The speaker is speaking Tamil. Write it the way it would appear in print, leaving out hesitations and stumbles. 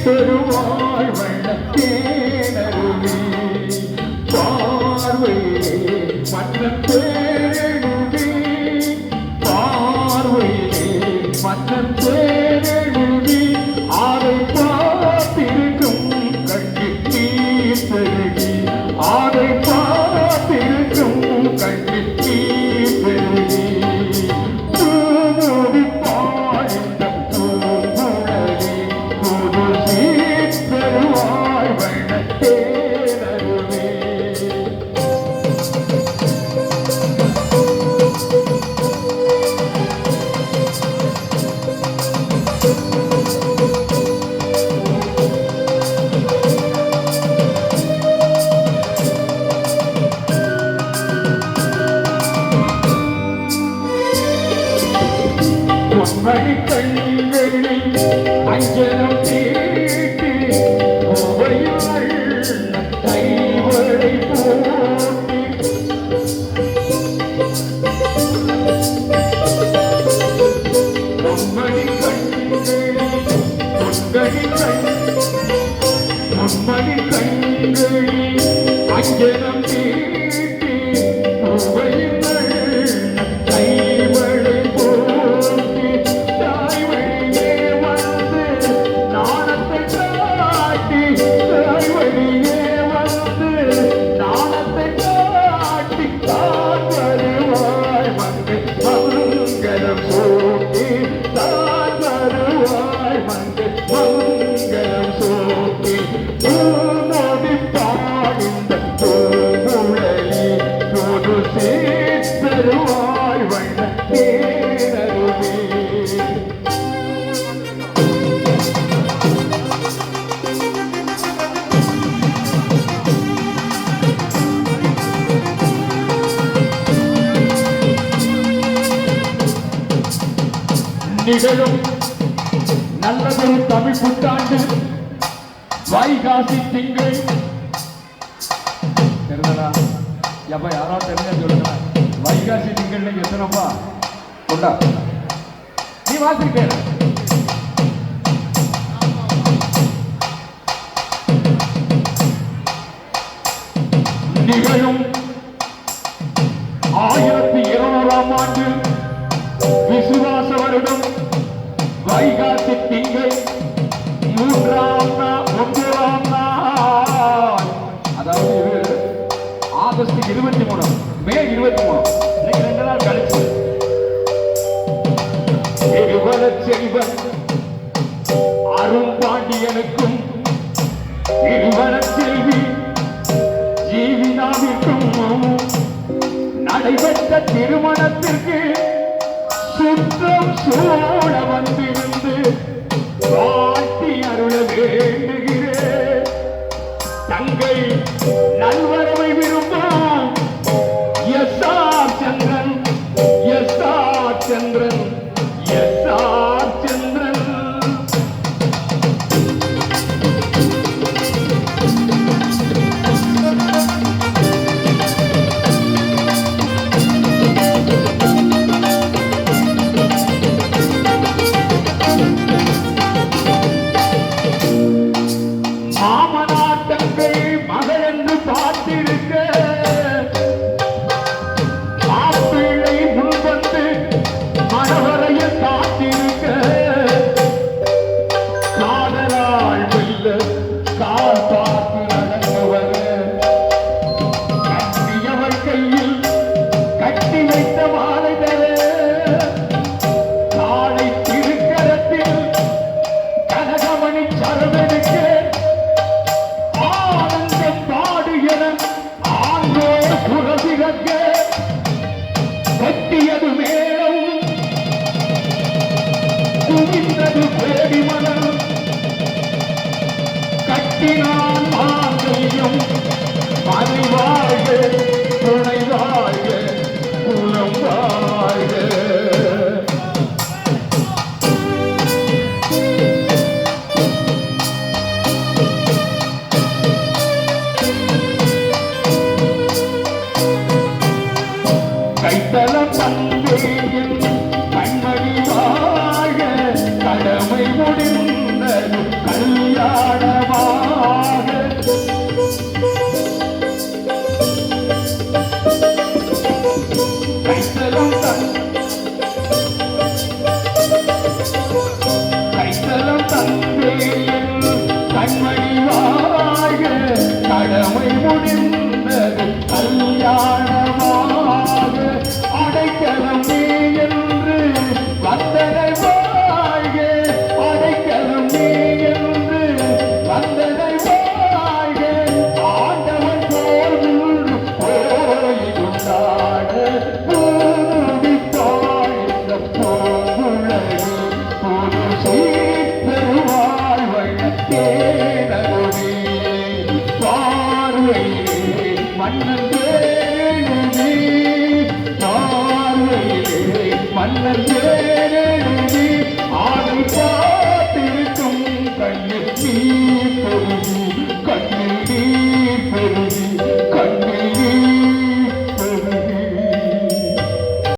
பெருவாழ் வண்ணத்தேனருவி பார்வையே மன்னன் தேனருவி பார்வையே மன்னன் தேனருவி ஆரை பார்த்திருக்கும் கண்ணில் நீர் பெருகி ஆரை பார்த்திருக்கும் கண்ணில் நீர் பெருகி பூமூடி பாடிந்த பூங்குழலி புது சீர் பெருவாழ் வண்ணத்தேனருவி பொன்மணி கண்களில் அஞ்சனம் தீட்டி பூவையாள் கைவளை போட்டி பொன்மணி கண்களில் பொன்மணி கண்களில் அஞ்சனம் தீட்டி பூவையாள் கைவளை போட்டி தாய் வழியே வந்து நாணத்தை காட்டி தாய் வழியே வந்து நாணத்தை காட்டி தான் வருவாய் வந்து மங்களம் சூட்டி தான் வருவாய் வந்து மங்களம் சூட்டி பூமோடி பாடிந்த பூங்குழலி புது சீர் பெருவாழ் வண்ணத்தேனருவி நிகழும் நல்லதொரு தமிழ் புத்தாண்டு வைகாசி திங்கள் தெரிஞ்சதா எப்ப யாராவது தெரிஞ்சா சொல்லுங்க வைகாசி திங்கள்ல எத்தனைப்பா கொண்டா நீ வாசிருக்க நிகழும் 1200ஆம் ஆண்டு விசுவாச வருடம் வைகாசி திங்கள் 3ஆம் நாள் 9ஆம் நாள் அதாவது இது ஆகஸ்ட் 23 மே 23 இன்னைக்கு 2 நாள் கழிச்சு இருவரச் செல்வன் அரும்பாண்டியனுக்கும் இருவரச் செல்வி ஜீவினாவிற்கும் நடைபெற்ற திருமணத்திற்கு சுற்றம் சூழ வந்திருந்து வாழ்த்தி அருள வேண்டுகிறேன். தங்கள் நல்வரவை விரும்பும் எஸ்.ஆர். சந்திரன் எஸ்.ஆர். சந்திரன் எஸ்.ஆர். சந்திரன் மாமனாட்டங்கள் மகள் என்று பார்த்திருக்க மாப்பிள்ளை முன்வந்து மனவரைய காத்திருக்க காதலால் வெல்ல கால் பார்த்து நடந்தவர் கட்டியவர் கையில் கட்டி வைத்த மாலை தர காலை திருக்கரத்தில் கனகமணி சரவெடுக்க கட்டியது மேலும் குவிந்தது பேடி மனம் கட்டினான் மாங்கல்யம் மனை வாழ்க துணை வாழ்க குலம் வாழ்க கைத்தலம் தந்தேன் கண்மணி வாழ கடமை முடிந்தது கல்யாண கண்மணி வாழ்க கடமை முடிந்தது கல்யாணமாக அடைக்கலம் நீ என்று வந்தனை வாழ்க அடைக்கலம் நீ என்று வந்தனை வாழ்க ஆண்டவன் போல் போய் கொண்டாட பூமித்தாள் இந்த பூங்குழலி புது சீர்பெருவாழ்வழ தேனருவே பார்வையே மன்னன்